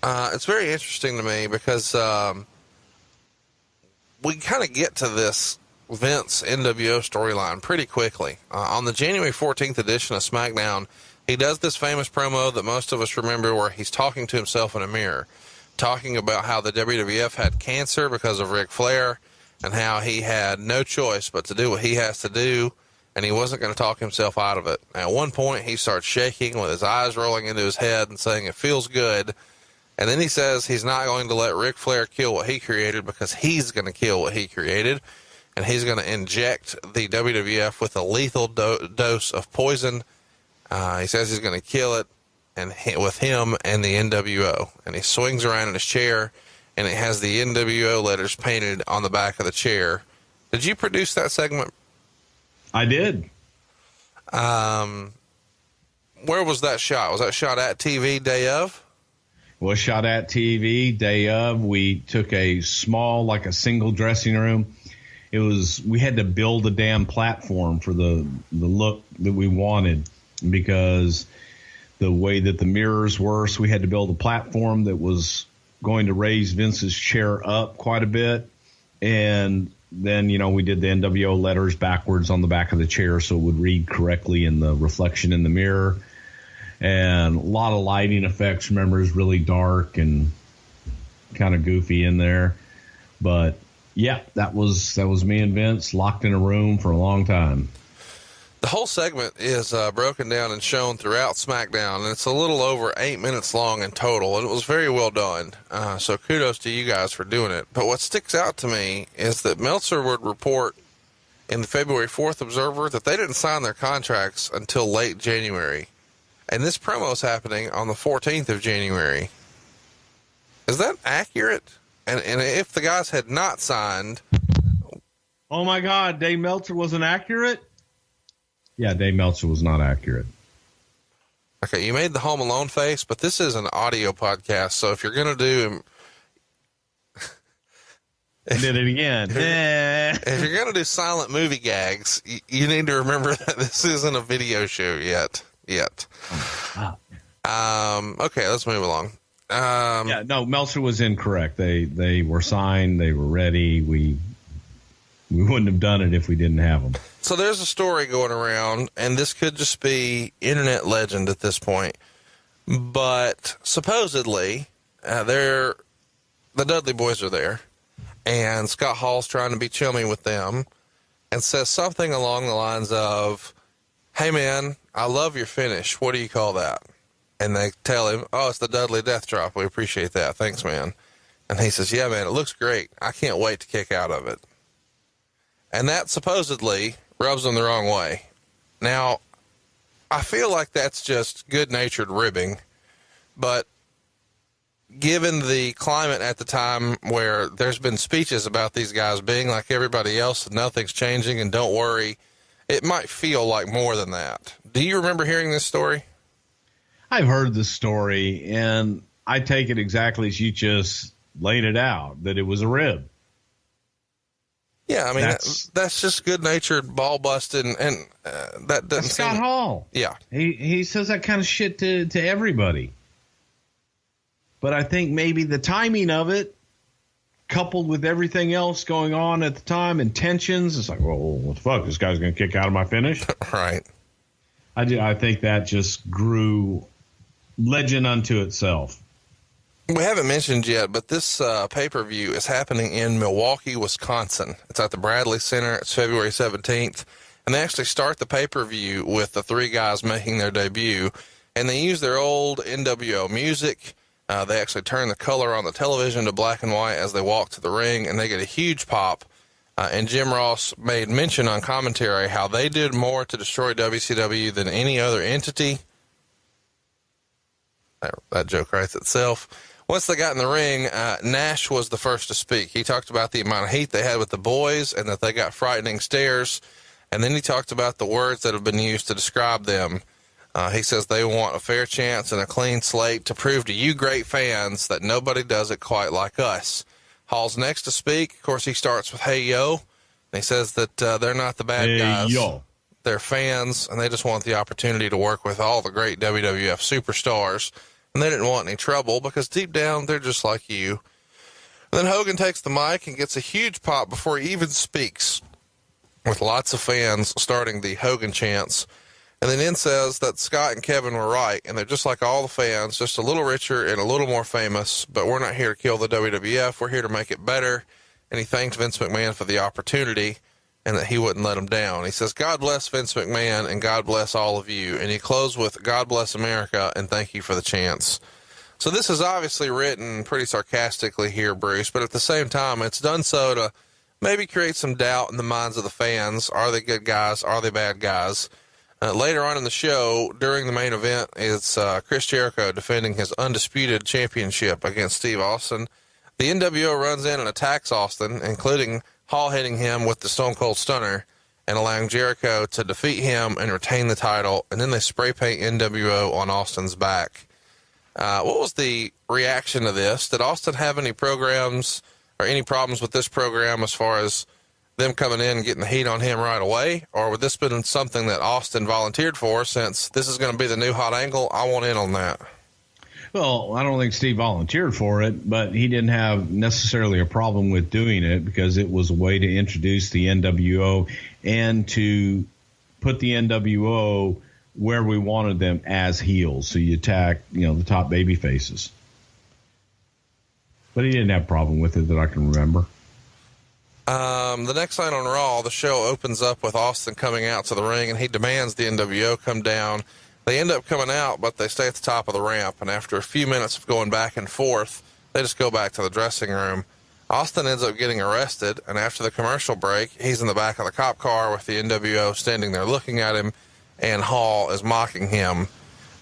It's very interesting to me because we kind of get to this Vince NWO storyline pretty quickly. On the January 14th edition of SmackDown, he does this famous promo that most of us remember where he's talking to himself in a mirror, talking about how the WWF had cancer because of Ric Flair and how he had no choice but to do what he has to do, and he wasn't going to talk himself out of it. At one point, he starts shaking with his eyes rolling into his head and saying it feels good. And then he says he's not going to let Ric Flair kill what he created because he's going to kill what he created. And he's going to inject the WWF with a lethal dose of poison. He says he's going to kill it and with him and the NWO. And he swings around in his chair, and it has the NWO letters painted on the back of the chair. Did you produce that segment? I did. Where was that shot? Was that shot at TV day of? Was shot at TV day of. We took a small, like a single dressing room. We had to build a damn platform for the look that we wanted because the way that the mirrors were. So we had to build a platform that was going to raise Vince's chair up quite a bit. And then, we did the NWO letters backwards on the back of the chair so it would read correctly in the reflection in the mirror. And a lot of lighting effects. Remember, it was really dark and kind of goofy in there. But yeah, that was me and Vince locked in a room for a long time. The whole segment is broken down and shown throughout SmackDown, and it's a little over 8 minutes long in total, and it was very well done. So kudos to you guys for doing it. But what sticks out to me is that Meltzer would report in the February 4th Observer that they didn't sign their contracts until late January. And this promo is happening on the 14th of January. Is that accurate? And if the guys had not signed... Oh, my God, Dave Meltzer wasn't accurate? Yeah, Dave Meltzer was not accurate. Okay, you made the Home Alone face, but this is an audio podcast, so if you're going to do... Did it again. If you're going to do silent movie gags, you need to remember that this isn't a video show yet. Okay, let's move along. Meltzer was incorrect. They were signed. They were ready. We wouldn't have done it if we didn't have them. So there's a story going around, and this could just be internet legend at this point, but supposedly the Dudley Boys are there, and Scott Hall's trying to be chummy with them and says something along the lines of, "Hey man, I love your finish. What do you call that?" And they tell him, "Oh, it's the Dudley Death Drop. We appreciate that. Thanks, man." And he says, "Yeah, man, it looks great. I can't wait to kick out of it." And that supposedly rubs them the wrong way. Now, I feel like that's just good-natured ribbing, but given the climate at the time where there's been speeches about these guys being like everybody else and nothing's changing and don't worry, it might feel like more than that. Do you remember hearing this story? I've heard the story, and I take it exactly as you just laid it out, that it was a rib. Yeah, I mean, that's just good-natured ball busting, and that doesn't seem... Scott Hall. Yeah. He says that kind of shit to everybody. But I think maybe the timing of it, coupled with everything else going on at the time and tensions, it's like, well, what the fuck? This guy's going to kick out of my finish? Right. I think that just grew legend unto itself. We haven't mentioned yet, but this pay-per-view is happening in Milwaukee, Wisconsin. It's at the Bradley Center. It's February 17th. And they actually start the pay-per-view with the three guys making their debut. And they use their old NWO music. They actually turn the color on the television to black and white as they walk to the ring, and they get a huge pop. And Jim Ross made mention on commentary how they did more to destroy WCW than any other entity. That joke writes itself. Once they got in the ring, Nash was the first to speak. He talked about the amount of heat they had with the boys and that they got frightening stares. And then he talked about the words that have been used to describe them. He says they want a fair chance and a clean slate to prove to you great fans that nobody does it quite like us. Hall's next to speak. Of course, he starts with, "Hey, yo." And he says that they're not the bad guys. Yo. They're fans, and they just want the opportunity to work with all the great WWF superstars. and they didn't want any trouble because deep down they're just like you. And then Hogan takes the mic and gets a huge pop before he even speaks, with lots of fans starting the Hogan chants. And then says that Scott and Kevin were right, and they're just like all the fans, just a little richer and a little more famous, but we're not here to kill the WWF. We're here to make it better. And he thanked Vince McMahon for the opportunity and that he wouldn't let him down. He says, God bless Vince McMahon and God bless all of you. And he closed with, God bless America and thank you for the chance. So this is obviously written pretty sarcastically here, Bruce, but at the same time, it's done so to maybe create some doubt in the minds of the fans. Are they good guys? Are they bad guys? Later on in the show, during the main event, it's Chris Jericho defending his undisputed championship against Steve Austin. The NWO runs in and attacks Austin, including Hall hitting him with the Stone Cold Stunner and allowing Jericho to defeat him and retain the title. And then they spray paint NWO on Austin's back. What was the reaction to this? Did Austin have any programs or any problems with this program as far as them coming in and getting the heat on him right away? Or would this been something that Austin volunteered for, since this is going to be the new hot angle? I want in on that. Well, I don't think Steve volunteered for it, but he didn't have necessarily a problem with doing it because it was a way to introduce the NWO and to put the NWO where we wanted them, as heels. So you attack, the top baby faces. But he didn't have a problem with it that I can remember. The next night on Raw, the show opens up with Austin coming out to the ring, and he demands the NWO come down. They end up coming out, but they stay at the top of the ramp, and after a few minutes of going back and forth, they just go back to the dressing room. Austin ends up getting arrested, and after the commercial break, he's in the back of the cop car with the NWO standing there looking at him, and Hall is mocking him.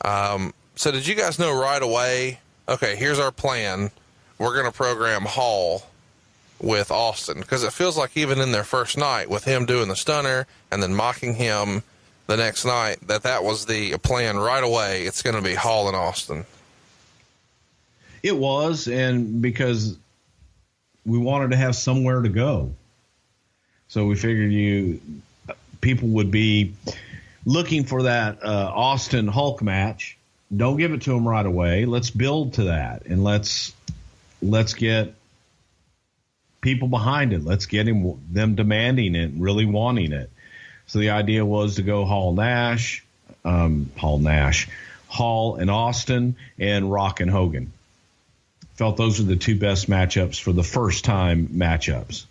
So did you guys know right away, okay, here's our plan. We're going to program Hall with Austin, because it feels like even in their first night with him doing the stunner and then mocking him the next night, that was the plan right away. It's going to be Hall and Austin. It was, and because we wanted to have somewhere to go. So we figured people would be looking for that Austin Hulk match. Don't give it to them right away. Let's build to that, and let's get people behind it. Let's get them demanding it, really wanting it. So the idea was to go Hall and Austin, and Rock and Hogan. Felt those are the two best matchups for the first time matchups.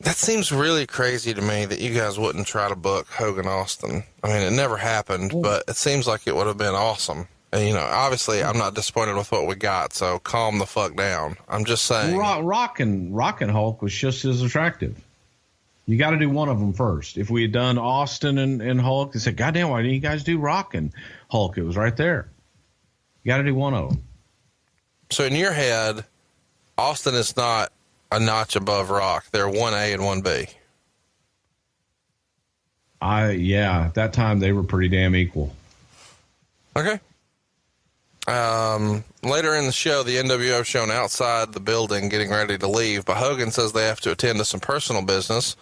That seems really crazy to me that you guys wouldn't try to book Hogan Austin. I mean, it never happened, but it seems like it would have been awesome. And, obviously I'm not disappointed with what we got, so calm the fuck down. I'm just saying. Rock and Hulk was just as attractive. You got to do one of them first. If we had done Austin and Hulk, they said, goddamn, why didn't you guys do Rock and Hulk? It was right there. You got to do one of them. So in your head, Austin is not a notch above Rock. They're 1A and 1B. At that time they were pretty damn equal. Okay. Later in the show, the NWO shown outside the building getting ready to leave, but Hogan says they have to attend to some personal business.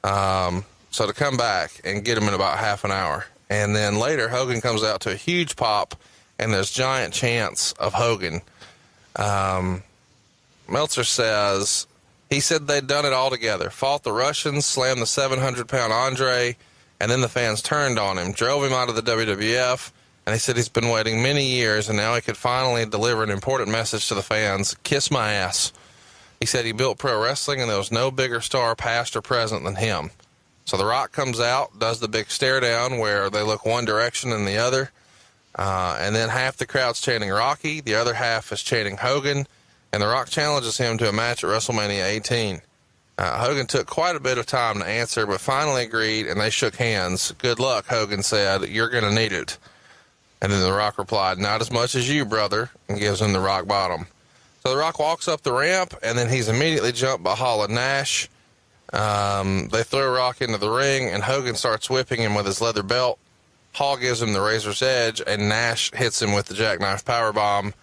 So to come back and get him in about half an hour. And then later, Hogan comes out to a huge pop, and there's giant chants of Hogan. Meltzer says, he said they'd done it all together, fought the Russians, slammed the 700-pound Andre, and then the fans turned on him, drove him out of the WWF, and he said he's been waiting many years, and now he could finally deliver an important message to the fans, kiss my ass. He said he built pro wrestling, and there was no bigger star past or present than him. So The Rock comes out, does the big stare down where they look one direction and the other, and then half the crowd's chanting Rocky, the other half is chanting Hogan, and The Rock challenges him to a match at WrestleMania 18. Hogan took quite a bit of time to answer, but finally agreed, and they shook hands. Good luck, Hogan said. You're going to need it. And then The Rock replied, not as much as you, brother, and gives him the rock bottom. So The Rock walks up the ramp, and then he's immediately jumped by Hall and Nash. They throw Rock into the ring, and Hogan starts whipping him with his leather belt. Hall gives him the razor's edge, and Nash hits him with the jackknife powerbomb.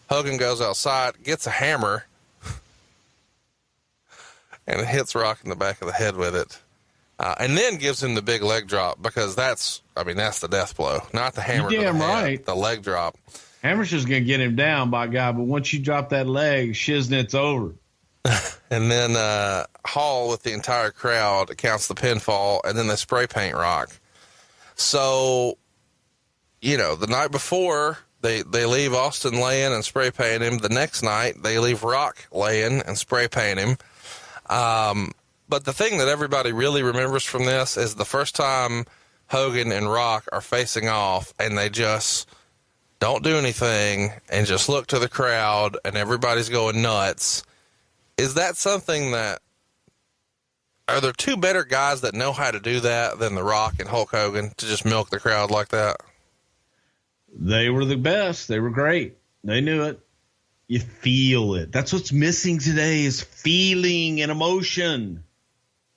Hogan goes outside, gets a hammer, and hits Rock in the back of the head with it. and then gives him the big leg drop, because that's the death blow, not the hammer. You're damn to the head, right. the leg drop. Hammer's just going to get him down, by God. But once you drop that leg, shiznit's over. And then Hall, with the entire crowd, counts the pinfall, and then they spray paint Rock. So, the night before, they leave Austin laying and spray paint him. The next night, they leave Rock laying and spray paint him. But the thing that everybody really remembers from this is the first time Hogan and Rock are facing off, and they just don't do anything and just look to the crowd, and everybody's going nuts. Is that something that, are there two better guys that know how to do that than The Rock and Hulk Hogan, to just milk the crowd like that? They were the best. They were great. They knew it. You feel it. That's what's missing today, is feeling and emotion.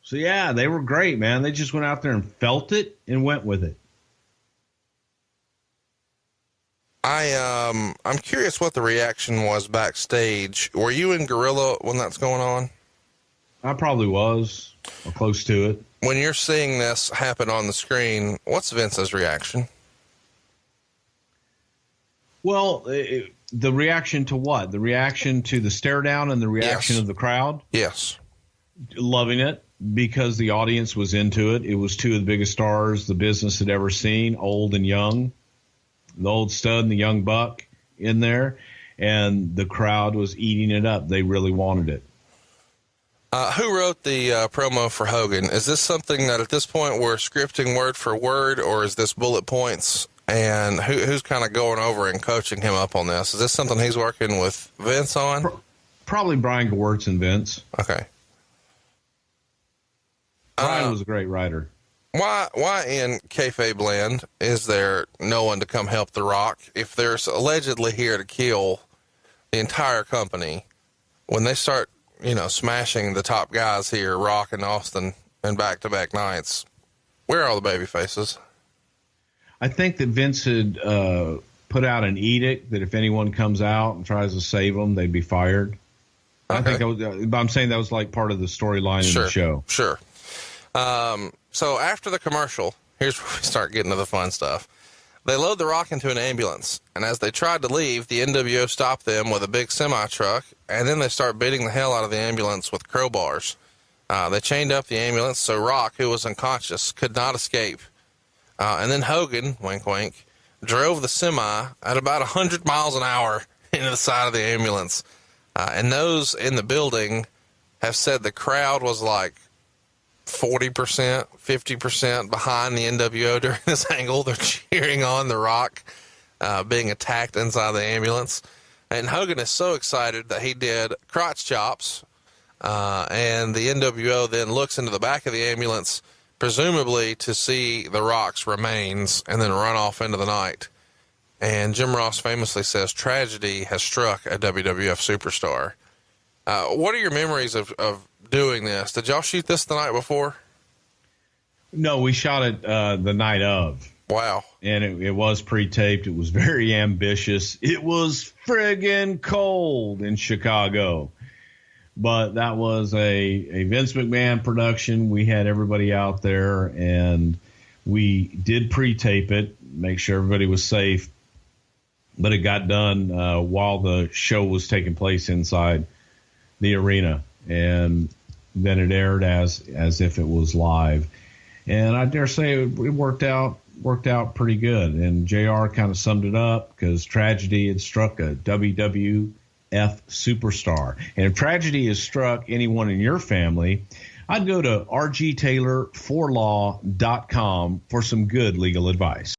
So, yeah, they were great, man. They just went out there and felt it and went with it. I'm curious what the reaction was backstage. Were you in Gorilla when that's going on? I probably was, or close to it. When you're seeing this happen on the screen, what's Vince's reaction? Well, the reaction to what? The reaction to the stare down and the reaction of the crowd? Yes. Loving it, because the audience was into it. It was two of the biggest stars the business had ever seen, old and young. The old stud and the young buck in there, and the crowd was eating it up. They really wanted it. Who wrote the promo for Hogan? Is this something that at this point we're scripting word for word, or is this bullet points? And who's kind of going over and coaching him up on this? Is this something he's working with Vince on? Probably Brian Gewirtz and Vince. Okay. Brian was a great writer. Why in kayfabe land is there no one to come help The Rock? If there's allegedly here to kill the entire company, when they start, smashing the top guys here, Rock and Austin, in back-to-back nights, where are all the baby faces? I think that Vince had put out an edict that if anyone comes out and tries to save them, they'd be fired. Okay. I'm saying that was like part of the storyline in the show. Sure. So after the commercial, here's where we start getting to the fun stuff. They load The Rock into an ambulance, and as they tried to leave, the NWO stopped them with a big semi-truck, and then they start beating the hell out of the ambulance with crowbars. They chained up the ambulance so Rock, who was unconscious, could not escape. And then Hogan, wink wink, drove the semi at about 100 miles an hour into the side of the ambulance. And those in the building have said the crowd was like 40%, 50% behind the NWO during this angle. They're cheering on The Rock being attacked inside the ambulance. And Hogan is so excited that he did crotch chops. And the NWO then looks into the back of the ambulance, presumably to see The Rock's remains, and then run off into the night. And Jim Ross famously says tragedy has struck a WWF superstar. What are your memories of doing this? Did y'all shoot this the night before? No, we shot it the night of. Wow. And it was pre-taped. It was very ambitious. It was friggin' cold in Chicago. But that was a Vince McMahon production. We had everybody out there, and we did pre-tape it, make sure everybody was safe. But it got done while the show was taking place inside the arena. And then it aired as if it was live. And I dare say it worked out pretty good. And JR kind of summed it up, because tragedy had struck a WWF superstar. And if tragedy has struck anyone in your family, I'd go to rgtaylorforlaw.com for some good legal advice.